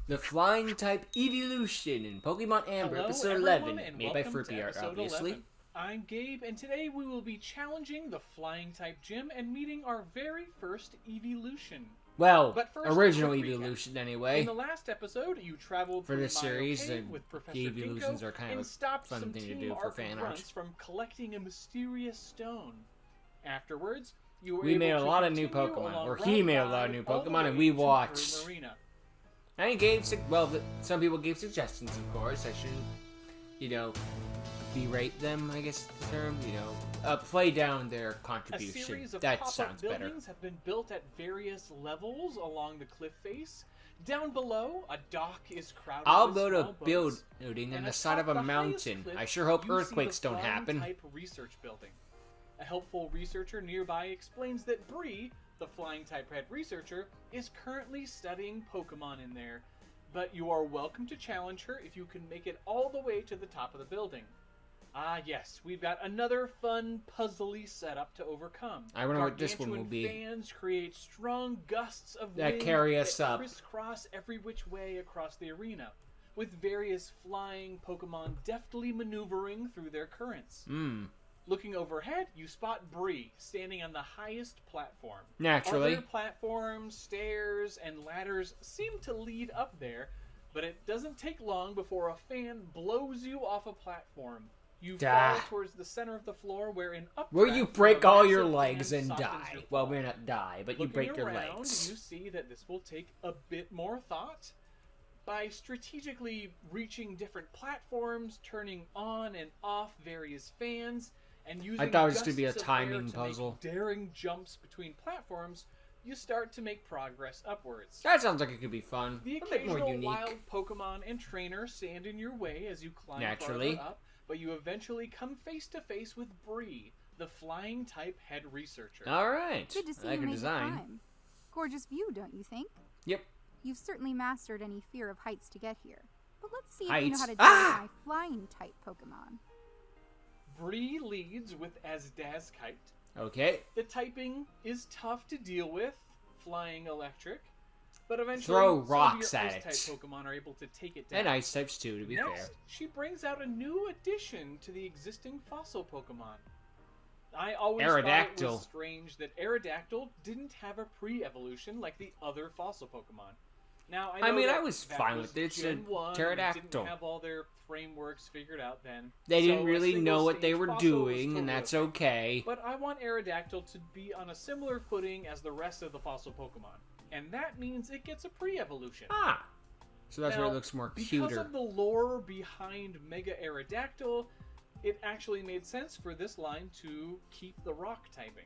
The Flying Type Evolution in Pokemon Amber, Hello, Episode everyone, 11, and made by welcome to Fruity Art, episode obviously. 11. I'm Gabe, and today we will be challenging the Flying Type Gym and meeting our very first Evolution. Well, But first, original quick recap. Evolution anyway. In the last episode, you traveled For through this series, Cave the with Professor Evolutions Dinko are kind of and a stopped fun some thing to Team do for Arc fan art. grunts from collecting a mysterious stone. Afterwards, you were We able made a to lot of new continue Pokemon, along or Route he made a 5 lot of new all the Pokemon, and way we to watched. Groom Arena. And he gave, some people gave suggestions, of course. I shouldn't, berate them, I guess is the term. Play down their A contribution. series of That pop-up sounds better. buildings have been built at various levels along the cliff face. Down below, a dock is crowded I'll with build small a building boats. on And the side of a atop the highest mountain. cliff, I sure hope you see earthquakes the don't Flying happen. Type research building. A helpful researcher nearby explains that Bree, the flying type head researcher, is currently studying Pokemon in there, but you are welcome to challenge her if you can make it all the way to the top of the building. Ah, yes, we've got another fun, puzzly setup to overcome. I wonder what this one will be. Fans create strong gusts of That wind carry us that up. crisscross every which way across the arena, with various flying Pokemon deftly maneuvering through their currents. Looking overhead, you spot Bree standing on the highest platform. Naturally. Other platforms, stairs, and ladders seem to lead up there, but it doesn't take long before a fan blows you off a platform. You fall towards the center of the floor where an updraft Where you break all your massive legs fan and softens die. your Well, fall. may not die, but you Looking break your around, legs. you see that this will take a bit more thought. By strategically reaching different platforms, turning on and off various fans, and using I thought it was going to be a gusts of timing air to puzzle. make daring jumps between platforms, you start to make progress upwards. That sounds like it could be fun. The A bit more occasional unique. wild Pokemon and trainer stand in your way as you climb Naturally. farther up, but you eventually come face to face with Bree, the flying type head researcher. Alright. Good to see I like you her made design. the climb. Gorgeous view, don't you think? Yep. You've certainly mastered any fear of heights to get here. But let's see if you Heights? know how to deal with my flying type Pokemon. Bree leads with Azdazkite. Okay. The typing is tough to deal with, flying electric, but eventually Throw some rocks of your at Ice-type it. Pokemon are able to take it down. And ice types too, to be Next, fair. she brings out a new addition to the existing fossil Pokemon. I always thought it Aerodactyl. was strange that Aerodactyl didn't have a pre-evolution like the other fossil Pokemon. Now, I know that was that fine was with it. It's a Gen 1, and they pterodactyl. didn't have all their frameworks figured out then. They So didn't a really know what they single-stage were fossil was doing, and totally that's okay. okay. But I want Aerodactyl to be on a similar footing as the rest of the fossil Pokemon. And that means it gets a pre-evolution. Ah. So that's where Now, it looks more Because cuter. of the lore behind Mega Aerodactyl, it actually made sense for this line to keep the rock typing.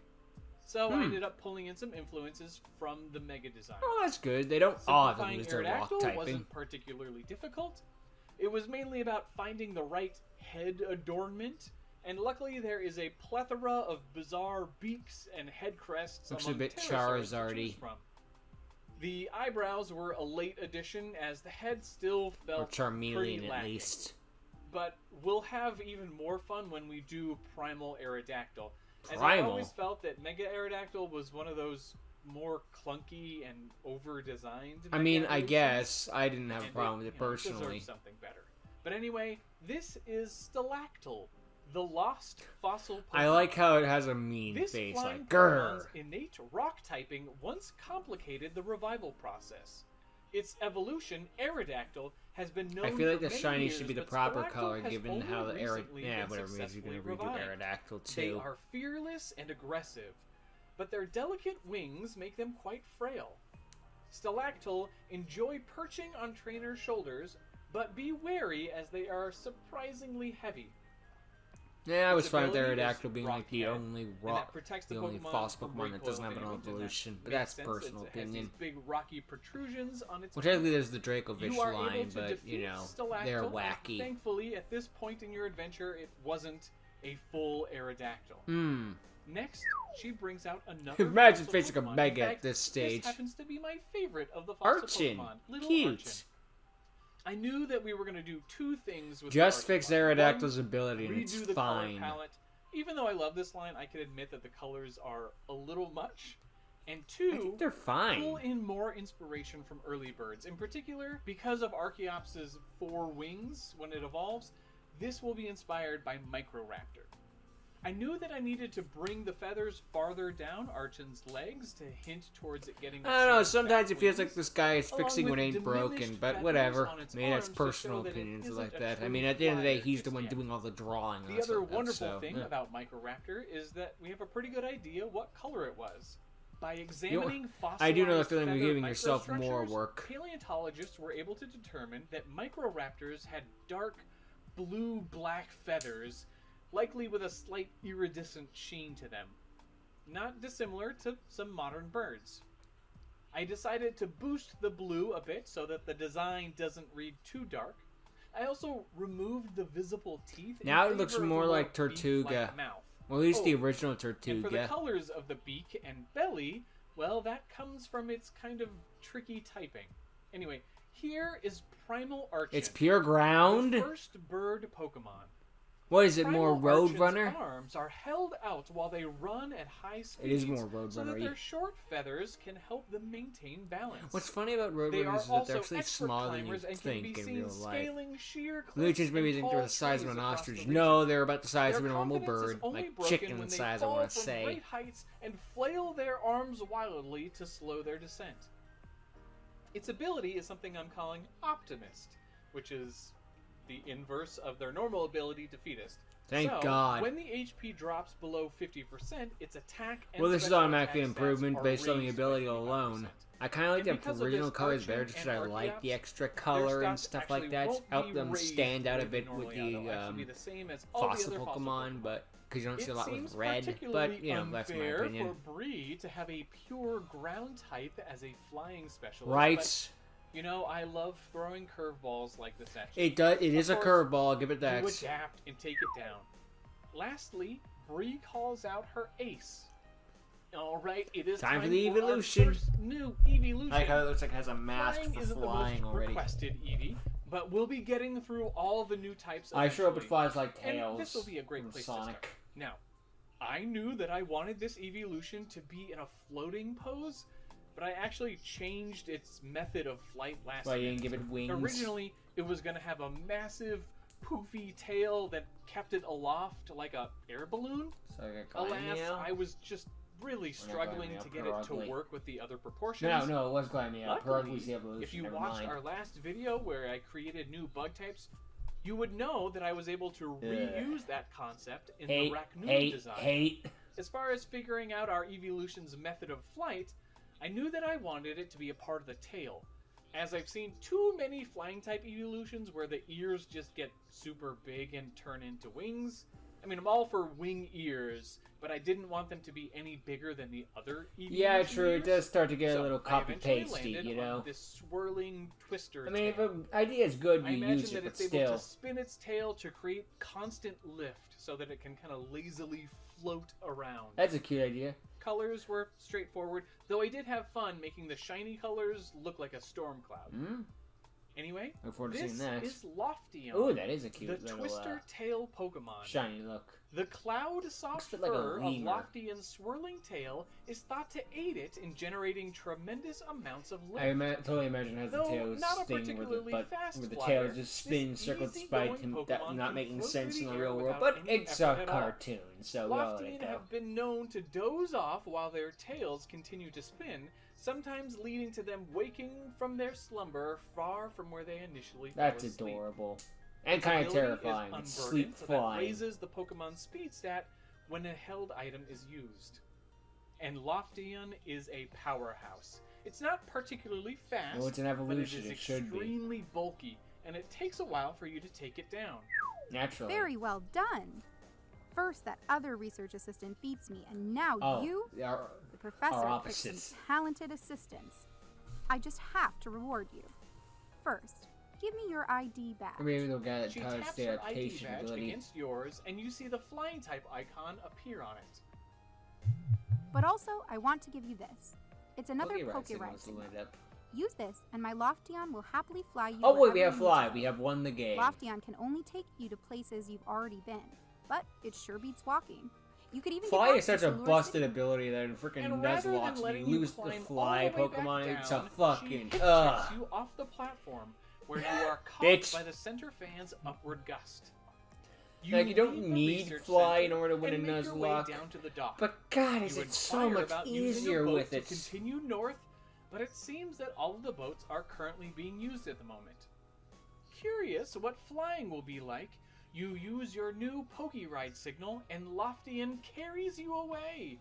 So I ended up pulling in some influences from the Mega design. Oh, that's good. They don't all have to Simplifying lose their rock Aerodactyl typing. wasn't particularly difficult. It was mainly about finding the right head adornment, and luckily there is a plethora of bizarre beaks and head crests Looks among a bit pterosaurs to Charizard-y. choose from. The eyebrows were a late addition, as the head still Or felt pretty Charmeleon, at lacking. least. But we'll have even more fun when we do Primal Aerodactyl. As I Primal? always felt that Mega Aerodactyl was one of those more clunky and over-designed. I mean, Mega I evolutions, guess. I didn't have a and problem with it deserve personally. something better. But anyway, this is Stalactyl, the lost fossil Pokemon. I like how it has a mean This face, flying like, grrr. Pokemon's innate rock typing once complicated the revival process. Its evolution, Aerodactyl, has been known I feel like for the many shiny years, should be the but proper Stalactyl color, has given only how the recently been whatever it is, you're successfully gonna redo revived. Aerodactyl They too. are fearless and aggressive, but their delicate wings make them quite frail. Stalactyl enjoy perching on trainers' shoulders, but be wary as they are surprisingly heavy. Yeah, I was Its fine with ability is Aerodactyl being like the Rock Head, only and rock, that protects the the only Pokemon false from Pokemon that doesn't have an recoil damage, and evolution. But that that's makes sense. personal It opinion. has these big rocky protrusions on its Well, feet. technically there's the Dracovish You are able line, to but, defeat you know, Stalactyl, they're and wacky. Thankfully, at this point in your adventure, it wasn't a full Aerodactyl. Next, she brings out another Imagine fossil facing a Pokemon. In Mega at fact, this stage. This happens to be my favorite of the fossil Archon. Pokemon. Little Cute. Archon. I knew that we were going to do two things with Just the fix Archon. Aerodactyl's One, ability and it's redo the fine. color palette. Even though I love this line, I can admit that the colors are a little much. And I two, think they're fine. pull in more inspiration from early birds. In particular, because of Archaeops's 4 wings when it evolves, this will be inspired by Microraptor. I knew that I needed to bring the feathers farther down Archon's legs to hint towards it getting. I don't know, its sometimes back it feels wings, like this guy is along fixing with what ain't diminished broken, but feathers whatever. on its Maybe that's arms to show personal that it opinions isn't like a that. I true mean, at the end of the day, flyer he's the just one yet. doing all the drawing. The other wonderful so, thing yeah. about Microraptor is that we have a pretty good idea what color it was. By examining fossilized I do know the feeling you're feather giving yourself more microstructures, work. Paleontologists were able to determine that Microraptors had dark blue-black feathers, likely with a slight iridescent sheen to them. Not dissimilar to some modern birds. I decided to boost the blue a bit so that the design doesn't read too dark. I also removed the visible teeth. Now in it looks favor of more a like beak-like Tortuga. mouth. Well, at least the Oh, original And for the Tortuga. colors of the beak and belly, well, that comes from its kind of tricky typing. Anyway, here is Primal Archon. It's pure ground. The first bird Pokemon. What is it, more Primal Roadrunner? Archon's arms are held out while they run at high speeds. It is more so that Roadrunner-y. their short feathers can help them maintain balance. What's funny about They are Roadrunners is that also they're actually expert smaller than you climbers and can be think in seen real life. scaling sheer cliffs Leeches maybe and think they're tall the size of trees an across ostrich. the region. No, they're about the size of a Their normal confidence is bird. only Like broken chicken when they size, I fall want to from say. great heights and flail their arms wildly to slow their descent. Its ability is something I'm calling Optimist, which is the inverse of their normal ability, Defeatist. Thank So, God. when the HP drops below 50%, its attack and Well, this is special automatically attack stats improvement are based on the raised ability by 25%. alone. I kind of like And the because of original this, colors better Archon just because I and like the Archaeops, extra their color and stats stuff actually like that. won't Help be them raised stand out a the way they bit with normally are. the They'll actually be the same as all the fossil other fossil Pokemon, but because you don't see a It lot with seems red. But, particularly you know, that's my unfair opinion. for Bree to have a pure ground type as a flying specialist. Right? But, you know, I love throwing curveballs like this at you. It does. It is a course, curveball. I'll give it that. You adapt and take it down. Lastly, Bree calls out her ace. Alright, it is Time for the our evolution. first new evolution. I like how it looks like it has a mask Flying for isn't flying the most already. requested Eevee, but we'll be getting through all the new types I sure hope it eventually. flies like And Tails. this will be a great from place Sonic. to start. Now, I knew that I wanted this evolution to be in a floating pose, but I actually changed its method of flight last Why you minute. didn't give it wings? Originally, it was going to have a massive, poofy tail that kept it aloft like a air balloon. So I got Alas, Glamio? I was just really struggling Glamio, to get it to Perugly. work with the other proportions. No, it was Glamio. Luckily, Perugly's the evolution. if you never watched mind. our last video where I created new bug types, you would know that I was able to reuse that concept in the Raccoon design. Hate. As far as figuring out our evolution's method of flight, I knew that I wanted it to be a part of the tail, as I've seen too many flying type evolutions where the ears just get super big and turn into wings. I mean, I'm all for wing ears, but I didn't want them to be any bigger than the other evolution Yeah, true. ears. It does start to get a So little I eventually copy-pasty, landed you know? on this swirling twister I mean, if tail. an idea is good, I you imagine use that it, but it's able still. to spin its tail to create constant lift so that it can kind of lazily float around. That's a cute idea. Colors were straightforward, though I did have fun making the shiny colors look like a storm cloud. Hmm? Anyway, Look forward to this seeing that. is Loftium, Ooh, that is a cute the little twister tail Pokemon. shiny look. The cloud soft Looks a bit like a fur of lemur. Loftium's swirling tail is thought to aid it in generating tremendous amounts of lift. I totally imagine it has the Though tail not a thing with it, particularly but fast with the flyer, tail just spinning this circles despite easygoing him Pokemon not can making float sense through in the the real air world. without But any it's a effort at all. cartoon, so we all let it Loftian go. have been known to doze off while their tails continue to spin, sometimes leading to them waking from their slumber far from where they initially fell That's asleep. adorable. And Its kind of ability is terrifying. It's sleep unburdened, so that flying. raises the Pokemon's speed stat when a held item is used. And Loftian is a powerhouse. It's not particularly fast, Well, it's an but it evolution. is It should be. extremely bulky, and it takes a while for you to take it down. Naturally. Very well done. First, that other research assistant beats me, and now Oh, you, our the professor, picks opposites. some talented assistants. I just have to reward you. First, give me your ID badge. Or maybe they'll get She a taps her ID adaptation badge ability. against yours, and you see the flying type icon appear on it. But also, I want to give you this. It's another Pokeride Pokeride signals signal. lit up. Use this, and my Loftian will happily fly you. Oh wait, we wherever have you fly. need to We go. have won the game. Loftian can only take you to places you've already been, but it sure beats walking. You could even Fly get is such a access to Lure busted City. ability that in freaking And rather than Nuzlocke, letting you you lose the climb fly all the way back Pokemon. It's a down, fucking she hip ugh. checks you off the platform where you are caught Bitch. by the center fan's upward gust. Like, you don't leave the need research fly in center order to win a and make your way Nuzlocke. down to the dock. But God, is You it so inquire much about using a easier boat with to it? continue north, but it seems that all of the boats are currently being used at the moment. Curious what flying will be like, you use your new Pokeride signal, and Loftian carries you away.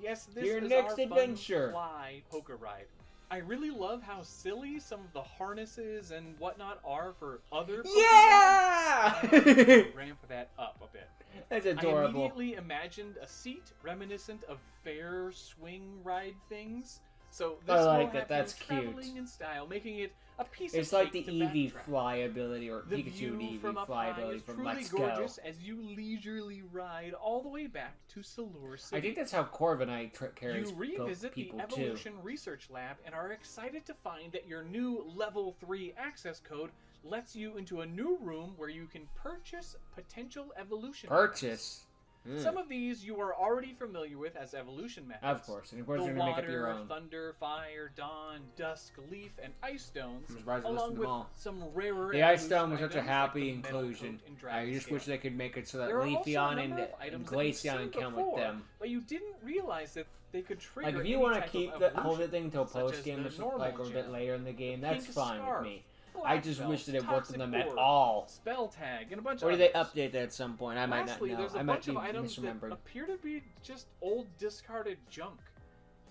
Yes, this Your is next our adventure. fun fly poker ride. I really love how silly some of the harnesses and whatnot are for other Pokemon. Yeah! Ramp that up a bit. That's I adorable. immediately imagined a seat reminiscent of fair swing ride things. So this I like will that. have That's you cute. traveling in style, making it a piece It's of like the cake to Eevee backtrack. fly ability, or The Pikachu view and from Eevee up fly high ability is from truly Let's gorgeous Go. as you leisurely ride all the way back to Salure City. I think that's how Corviknight carries You revisit the people too. Evolution Research Lab and are excited to find that your new Level 3 access code lets you into a new room where you can purchase potential evolution items. Purchase. Some of these you are already familiar with as evolution methods. Of course, and of course The you're gonna make up water, your own. thunder, fire, dawn, dusk, leaf, and ice stones, I'm surprised I listed along them with all. some rarer The Ice evolution Stone was such a items happy like the metal inclusion. coat and I dragon just scale. wish they could make it so that There are also a Leafeon number and of items that you've Glaceon seen count with before, them. but you didn't realize that they could trigger Like if you any want to type keep of the whole evolution, thing till such as post game the or something, like or a normal bit gem, later in the game, that's pink fine scarf, with me. black I just belt, wish that it worked toxic on them at orb, all. spell tag, and a bunch Or of do they others. update that at some point? I might Lastly, not know. there's a I might bunch be of items that misremembered. appear to be just old discarded junk.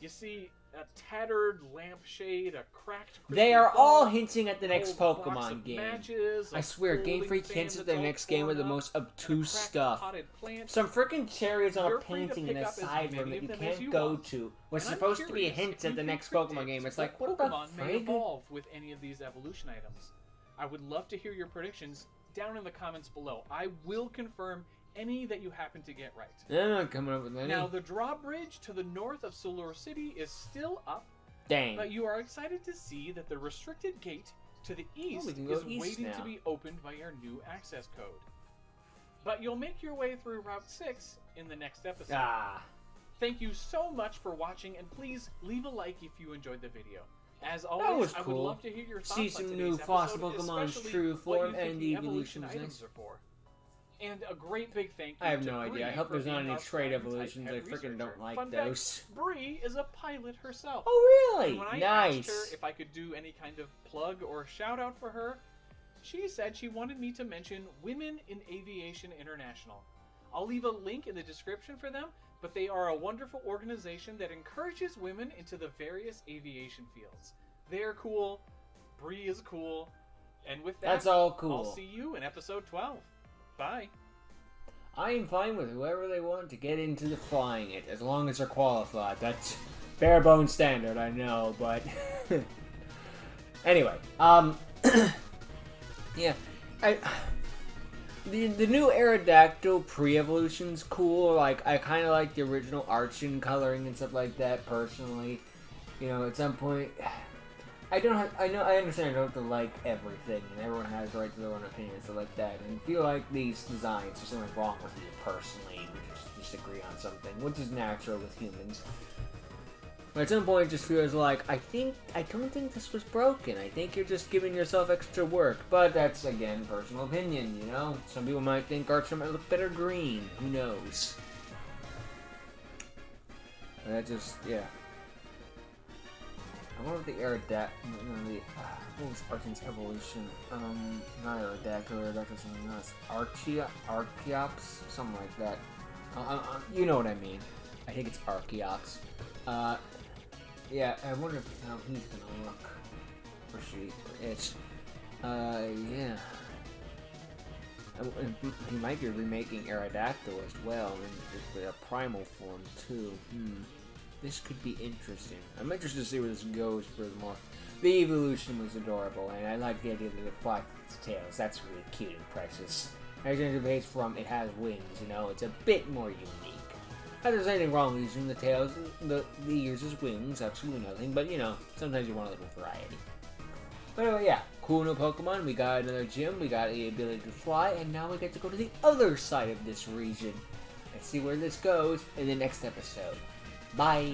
You see a tattered lampshade, a cracked They crystal are all ball, hinting at the next old box Pokemon of game. matches, I a swear, Game folding Freak fan hints at that's their all next game with the torn up, most and a obtuse cracked stuff. potted plant. Some freaking cherries on a You're free to painting in pick a up as side many room that of you them as can't you go want. to. What's And I'm supposed to be curious hints if at the you next can Pokemon predict game. It's like, what what the Pokemon may frig? evolve with any of these evolution items. I would love to hear your predictions down in the comments below. I will confirm any that you happen to get right. I'm not coming up with any. Now, the drawbridge to the north of Salure City is still up, Dang. but you are excited to see that the restricted gate to the east we can go is east waiting now. to be opened by your new access code. But you'll make your way through Route 6 in the next episode. Ah. Thank you so much for watching, and please leave a like if you enjoyed the video. As was always, I would cool. love to hear your thoughts See on some today's new episode, fossil Pokemon's especially true what form you think and the evolutions items is. are for. And a great big thank you I have to no idea. Bree I hope for there's not being any our trait flying-type evolutions. I head freaking researcher. don't like Fun those. fact, Bree is a pilot herself. Oh, And really? when I Nice. asked her if I could do any kind of plug or shout out for her, she said she wanted me to mention Women in Aviation International. I'll leave a link in the description for them, but they are a wonderful organization that encourages women into the various aviation fields. They're cool, Bree is cool, and with that, That's all cool. I'll see you in episode 12. Bye. I am fine with whoever they want to get into the flying it, as long as they're qualified. That's bare bones standard, I know, but anyway, yeah, the new Aerodactyl pre-evolution's cool. Like, I kind of like the original Archon coloring and stuff like that. Personally, you know, at some point, I understand I don't have to like everything, and everyone has the right to their own opinion and stuff like that. And I feel like these designs, there's something wrong with you personally. We just disagree on something, which is natural with humans. But at some point, it just feels like, I don't think this was broken. I think you're just giving yourself extra work. But that's, again, personal opinion, you know? Some people might think Archer might look better green. Who knows? But that just, yeah. I wonder if the what was Archon's evolution? Not Aerodactyl, something else. Archeops? Something like that. You know what I mean. I think it's Archeops. Yeah, I wonder how he's gonna look. Or she, it's, yeah. He might be remaking Aerodactyl as well, in a primal form too. This could be interesting. I'm interested to see where this goes furthermore. The evolution was adorable, and I like the idea that it flies with its tails. That's really cute and precious. As it from it has wings, you know, it's a bit more unique. Not that there's anything wrong with using the tails, the ears as wings, absolutely nothing, but you know, sometimes you want a little variety. But anyway, yeah, cool new Pokemon, we got another gym, we got the ability to fly, and now we get to go to the other side of this region. and see where this goes in the next episode. Bye!